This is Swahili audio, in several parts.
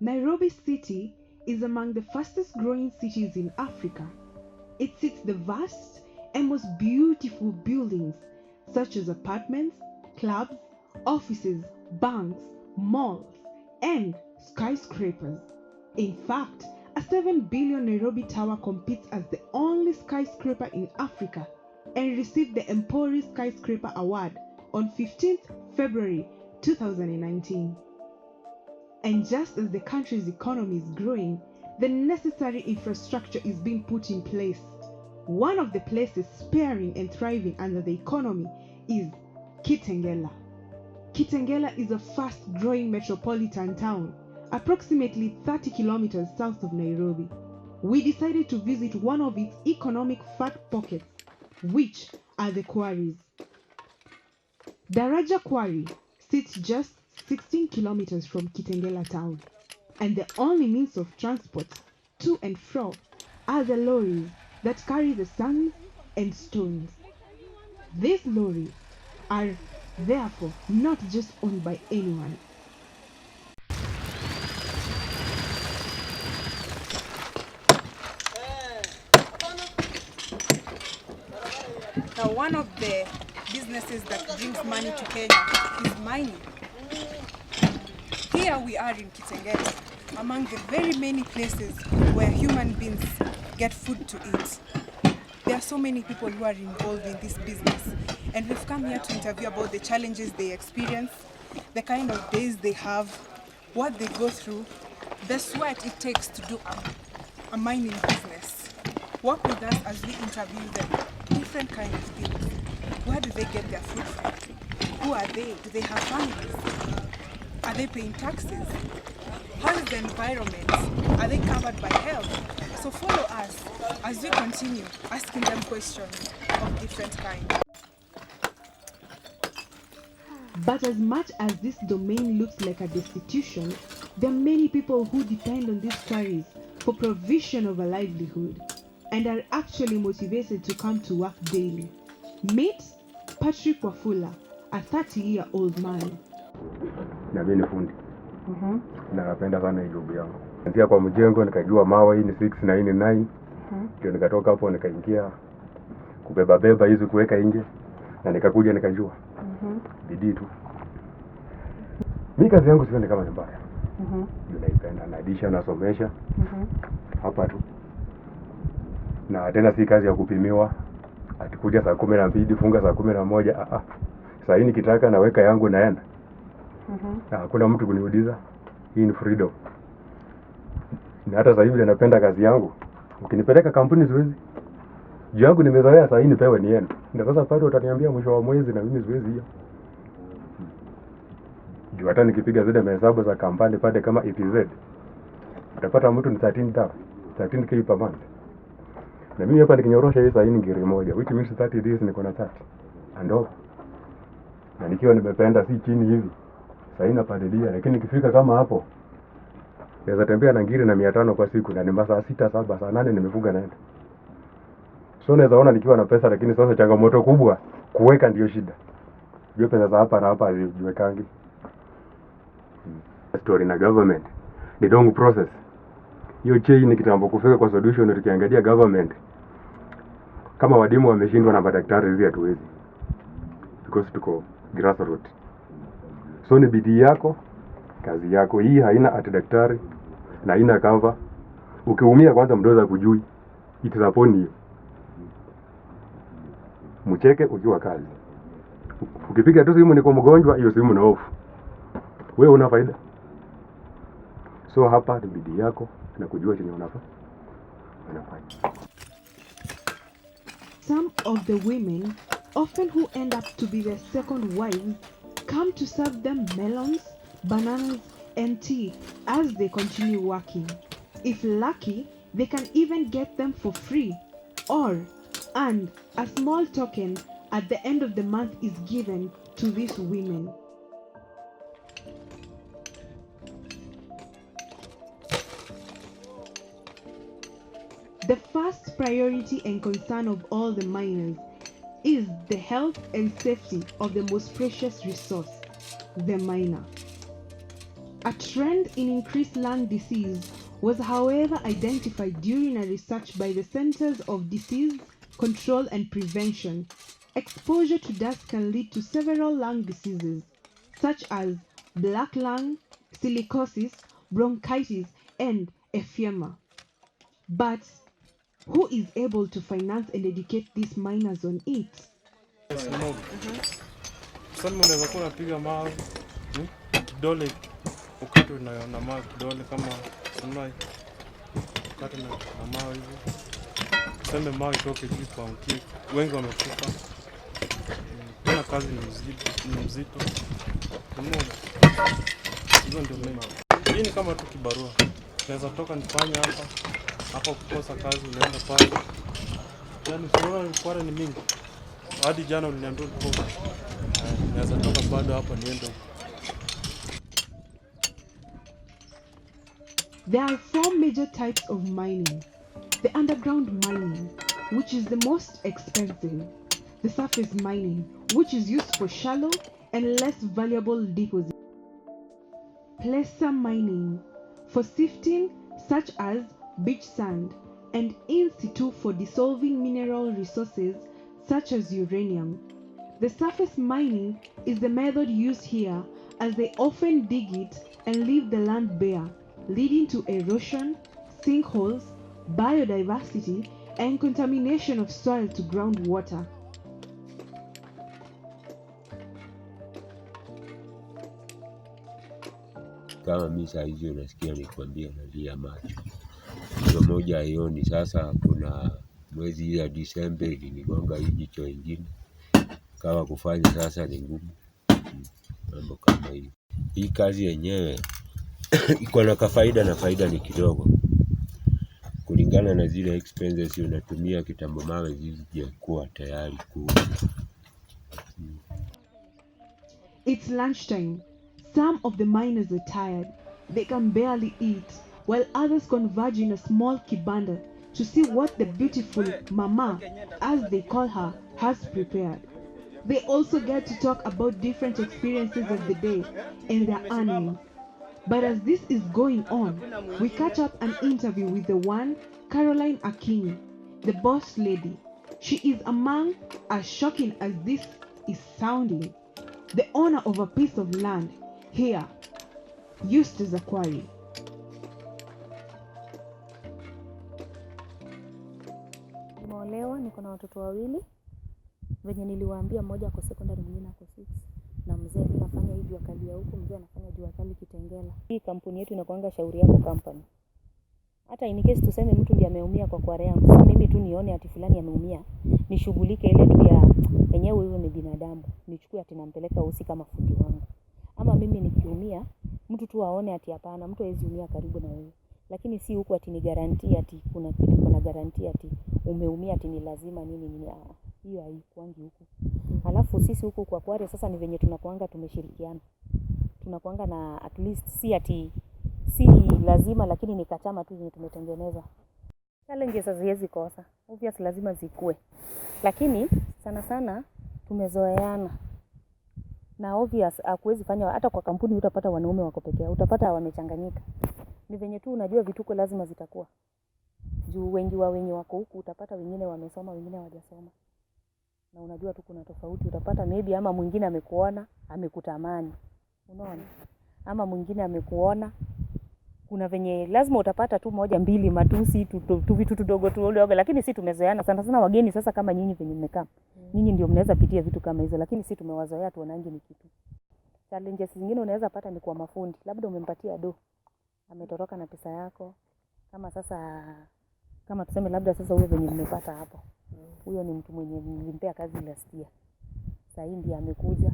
Nairobi City is among the fastest growing cities in Africa. It sits the vast and most beautiful buildings such as apartments, clubs, offices, banks, malls, and skyscrapers. In fact, a 7 billion Nairobi Tower competes as the only skyscraper in Africa and received the Empori Skyscraper Award on 15th February 2019. And just as the country's economy is growing, the necessary infrastructure is being put in place. One of the places sparing and thriving under the economy is Kitengela. Kitengela is a fast-growing metropolitan town, approximately 30 kilometers south of Nairobi. We decided to visit one of its economic fat pockets, which are the quarries. Daraja Quarry sits just 16 kilometers from Kitengela town, and the only means of transport to and fro are the lorries that carry the sand and stones. These lorries are therefore not just owned by anyone. Now, one of the businesses that brings money to Kenya is mining. Here we are in Kitengela, among the very many places where human beings get food to eat. There are so many people who are involved in this business, and we've come here to interview about the challenges they experience, the kind of days they have, what they go through, the sweat it takes to do a mining business. Work with us as we interview them. Different kind of things. Where do they get their food from? Who are they? Do they have families? Are they paying taxes? How is the environment? Are they covered by health? So follow us as we continue asking them questions of different kinds. But as much as this domain looks like a destitution, there are many people who depend on these quarries for provision of a livelihood and are actually motivated to come to work daily. Meet Patrick Wafula, a 30-year-old man. Na mimi ni fundi. Na napenda sana hii job yangu. Nilianza kwa mjengo nikajua mawe hii ni 699. Ndio nikatoka hapo nikaingia kubeba hizo kuweka nje na nikakuja nikajua. Bidii tu. Mimi kazi yangu sioni kama ni mbaya. Naipenda, naadisha nasomesha. Hapa tu. Na tena si kazi ya kupimiwa. Atikuja saa 12 funga saa 11. Saa hii nikitaka naweka yangu naenda. Hakuna mtu kuniuliza. Hii ni freedom. Na hata sasa hivi napenda kazi yangu. Ukinipeleka kampuni siwezi. Juu yangu nimezoea saa hii nipewe niende. Ndio sasa pale utaniambia mwisho wa mwezi na mimi siwezi hiyo. Juu hata nikipiga zile mahesabu za kampani pale kama EPZ. Utapata mtu ni 13k per month. Na mimi hapa nikinyorosha hii saa hii ngiri moja, which means 30 days niko na 30. And over. Na nikiwa nimependa si chini hivi. Saa hii napadilia, lakini nikifika kama hapo naweza tembea na ngiri na 500 kwa siku na ni masaa 6, 7, saa 8 nimefunga naenda. So naweza ona nikiwa na pesa, lakini sasa changamoto kubwa kuweka ndio shida. Hiyo pesa za hapa na hapa haziwekangi. Story na government ni long process. Hiyo chain ni kitambo kufika kwa solution. Tukiangalia government kama wadimu wameshindwa na madaktari hizi hatuwezi, because tuko grassroots. So ni bidii yako, kazi yako. Hii haina ati daktari na haina cover. Ukiumia kwanza mdoza kujui, itaponi. Mcheke ukiwa kazi. Ukipiga tu simu niko mgonjwa, hiyo simu na off. Wewe una faida. So hapa ni bidii yako na kujua chenye unafanya. Some of the women, often who end up to be their second wives, come to serve them melons, bananas, and tea as they continue working. If lucky, they can even get them for free, or and a small token at the end of the month is given to these women. The first priority and concern of all the miners is the health and safety of the most precious resource, the miner. A trend in increased lung disease was however identified during a research by the Centers of Disease Control and Prevention. Exposure to dust can lead to several lung diseases, such as black lung, silicosis, bronchitis, and emphysema. But who is able to finance and educate these miners on it? Sasa unaweza kuwa unapiga mawe kidole ukate na mawe kidole kama sunai ukate na mawe hivyo, sema mawe itoke juu kwa mti, wengi wamekufa. Tena kazi ni mzito. Hizo ndio mimi. Hii ni kama tu kibarua. Naweza toka nifanye hapa kukosa kazi unaenda pale. Yaani sura ni mingi. Hadi jana uliniambia uko. Naweza toka bado hapa niende. There are 4 major types of mining. The underground mining, which is the most expensive. The surface mining, which is used for shallow and less valuable deposits. Placer mining, for sifting such as beach sand, and in situ for dissolving mineral resources such as uranium. The surface mining is the method used here, as they often dig it and leave the land bare, leading to erosion, sinkholes, biodiversity, and contamination of soil to groundwater. Kama mimi saa hizi unasikia nikwambia nalia macho. Ndio moja haioni. Sasa kuna mwezi ya Disemba ilinigonga hii jicho ingine. Kama kufanya sasa ni ngumu. Mambo kama hiyo. Hii kazi yenyewe iko na faida na faida ni kidogo. Kulingana na zile expenses unatumia kitambo mawe zije kuwa tayari kuuza. It's lunchtime. Some of the miners are tired. They can barely eat, while others converge in a small kibanda to see what the beautiful mama, as they call her, has prepared. They also get to talk about different experiences of the day and their earnings. But as this is going on, we catch up an interview with the one Caroline Akinyi, the boss lady. She is among, as shocking as this is sounding, the owner of a piece of land here, used as a quarry. Nimeolewa, niko na watoto wawili. Venye niliwaambia, mmoja ako secondary, mwingine ako 6. Na mzee mimi nafanya hivi wakali ya huko, mzee anafanya juu wakali Kitengela. Hii kampuni yetu inakuanga Shauri Yako company. Hata in case tuseme mtu ndiye ameumia kwa kware yangu, sasa mimi tu nione ati fulani ameumia, nishughulike ile tu ya yenyewe, huyo ni binadamu, nichukue ati nampeleka usi kama fundi wangu. Ama mimi nikiumia, mtu tu aone ati hapana, mtu hawezi umia karibu na wewe. Lakini si huko ati ni guarantee ati kuna kitu kuna guarantee ati umeumia ati ni lazima nini. Hiyo haikuangi huko. Alafu sisi huko kwa kware sasa ni venye tunakuanga tumeshirikiana. Tunakuanga na at least si ati si lazima, lakini ni kachama tu yenye tumetengeneza. Challenges haziwezi kosa. Obvious lazima zikue. Lakini sana sana tumezoeana. Na obvious hakuwezi fanya, hata kwa kampuni utapata wanaume wako peke yao, utapata wamechanganyika. Ni venye tu unajua vituko lazima zitakuwa. Juu wengi wako huku utapata wengine wamesoma, wengine hawajasoma. Na unajua tu kuna tofauti, utapata maybe ama mwingine amekuona, amekutamani. Unaona? Ama mwingine amekuona. Kuna venye lazima utapata tu moja mbili matusi tu vitu tudogo, lakini si tumezoeana sana sana. Wageni sasa kama nyinyi venye mmekaa, nyinyi ndio mnaweza pitia vitu kama hizo, lakini si tumewazoea tuonange ni kitu. Challenges zingine unaweza pata ni kwa mafundi, labda umempatia do, ametoroka na pesa yako. Kama sasa kama tuseme labda sasa huyo venye mmepata hapo, huyo ni mtu mwenye nilimpea kazi last year. Sasa hii ndiye amekuja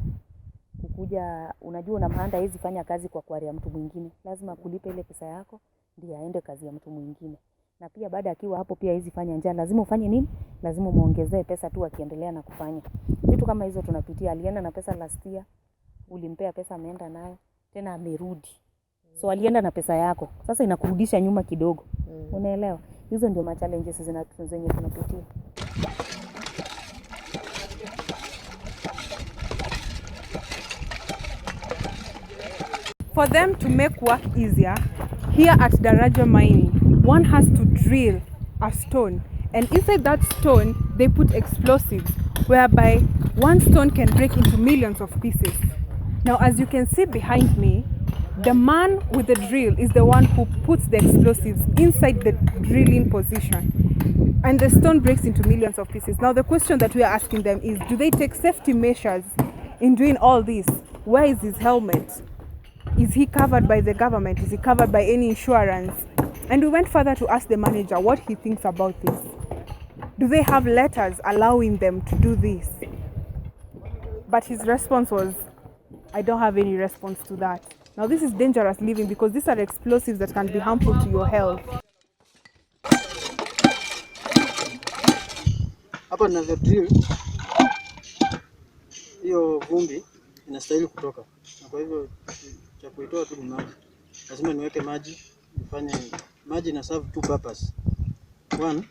unajua unamhanda hizi fanya kazi kwa kwari ya mtu mwingine, lazima kulipa ile pesa yako ndiye aende kazi ya mtu mwingine. Na pia baada akiwa hapo pia hizi fanya njaa, lazima ufanye nini? Lazima muongezee pesa tu akiendelea na kufanya vitu kama hizo. Tunapitia, alienda na pesa last year, ulimpea pesa ameenda nayo tena amerudi, so alienda na pesa yako, sasa inakurudisha nyuma kidogo. Unaelewa? Hizo ndio challenges zenye tunapitia. For them to make work easier, here at Daraja Mining, one has to drill a stone, and inside that stone they put explosives, whereby one stone can break into millions of pieces. Now, as you can see behind me, the man with the drill is the one who puts the explosives inside the drilling position, and the stone breaks into millions of pieces. Now, the question that we are asking them is, do they take safety measures in doing all this? Where is his helmet? Is he covered by the government? Is he covered by any insurance? And we went further to ask the manager what he thinks about this. Do they have letters allowing them to do this? But his response was, I don't have any response to that. Now, this is dangerous living because these are explosives that can be harmful to your health. Hapa ninavyo drill, hiyo vumbi inastahili kutoka, na kwa hivyo cha kuitoa tu ni maji. Lazima niweke maji, nifanye maji na serve two purpose. One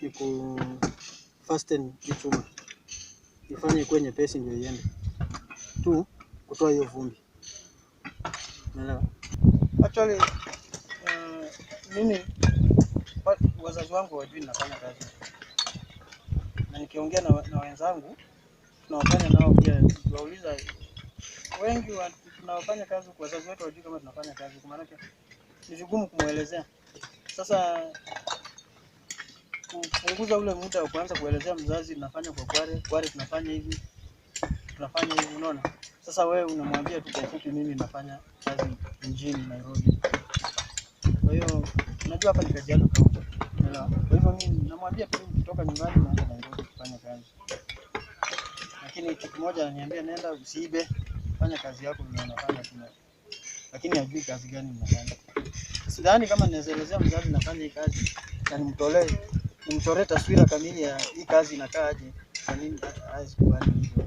ni ku fasten chuma, ifanye kwenye nyepesi ndio iende. Two, kutoa hiyo vumbi. Unaelewa? Actually mimi wazazi wangu wajui nafanya kazi, na nikiongea na wenzangu tunawafanya nao pia, tuwauliza wengi tunawafanya kazi kwa wazazi wetu wajui kama tunafanya kazi, kwa maana ni vigumu kumuelezea. Sasa kupunguza ule muda wa kuanza kuelezea mzazi tunafanya kwa kware tunafanya hivi, unaona. Sasa wewe unamwambia tu kwa ufupi, mimi nafanya kazi mjini Nairobi. Kwa hiyo unajua hapa ni kazi yako kaunti. Kwa hivyo mimi namwambia tu kutoka nyumbani naenda Nairobi kufanya kazi. Lakini kitu moja ananiambia, nenda usiibe, fanya kazi yako ndio unafanya tu. Lakini hajui kazi gani ninafanya. Sidhani kama ninaelezea mzazi nafanya hii kazi na nimchoree taswira kamili ya hii kazi inakaa aje, kwa nini hasikubali hivyo.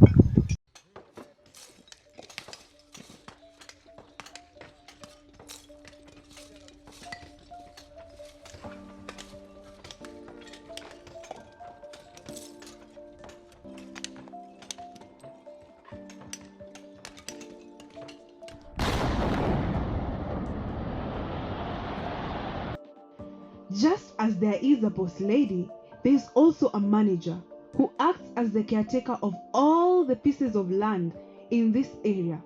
Just as there is a boss lady, there is also a manager who acts as the caretaker of all the pieces of land in this area.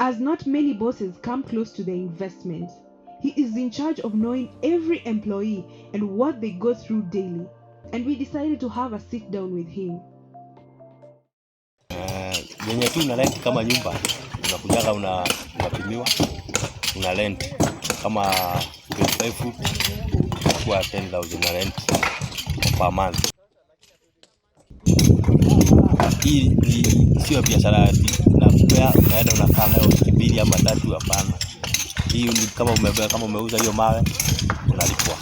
As not many bosses come close to the investment, he is in charge of knowing every employee and what they go through daily, and we decided to have a sit down with him. Yenye tu una rent kama nyumba, unakujaga unapimiwa, una rent kama 25 foot kwa 10,000 na rent per month. Hii sio biashara na kupea unaenda unakaa nayo wiki mbili ama tatu, hapana. Hii ni kama umeuza hiyo mawe unalipwa,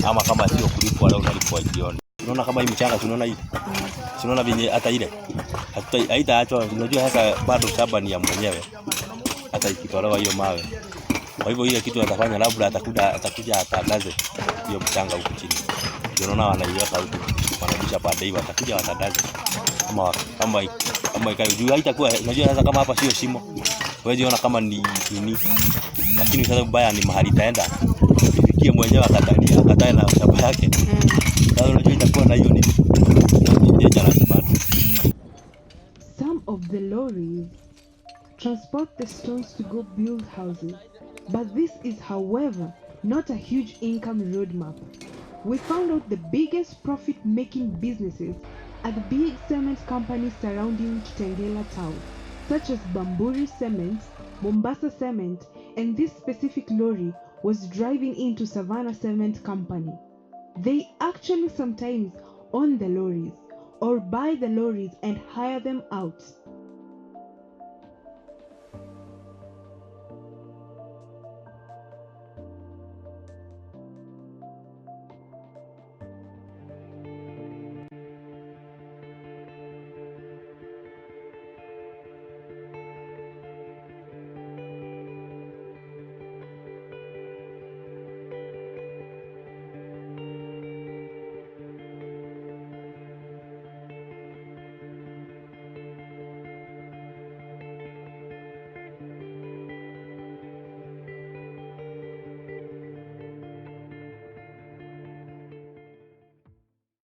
ama kama sio kulipwa leo unalipwa jioni. Unaona kama hii mchanga tunaona hii. Tunaona venye hata ile haitaachwa, unajua sasa bado shamba ni ya mwenyewe hata ikitolewa hiyo mawe. Kwa hivyo ile kitu atafanya labda atakuja atandaze hiyo mchanga huko chini. Ndio unaona wanaiweka huko, wanabisha baadaye watakuja watandaze. Kama ikajua haitakuwa, unajua sasa kama hapa sio shimo. Wewe jiona kama ni nini. Lakini sasa mbaya ni mahali taenda. Ifikie mwenyewe akatae na shamba yake. Sasa unajua itakuwa na hiyo nini. Some of the lorries transport the stones to go build houses, but this is, however, not a huge income roadmap. We found out the biggest profit-making businesses are the big cement companies surrounding Kitengela town, such as Bamburi Cement, Mombasa Cement, and this specific lorry was driving into Savannah Cement Company. They actually sometimes own the lorries or buy the lorries and hire them out.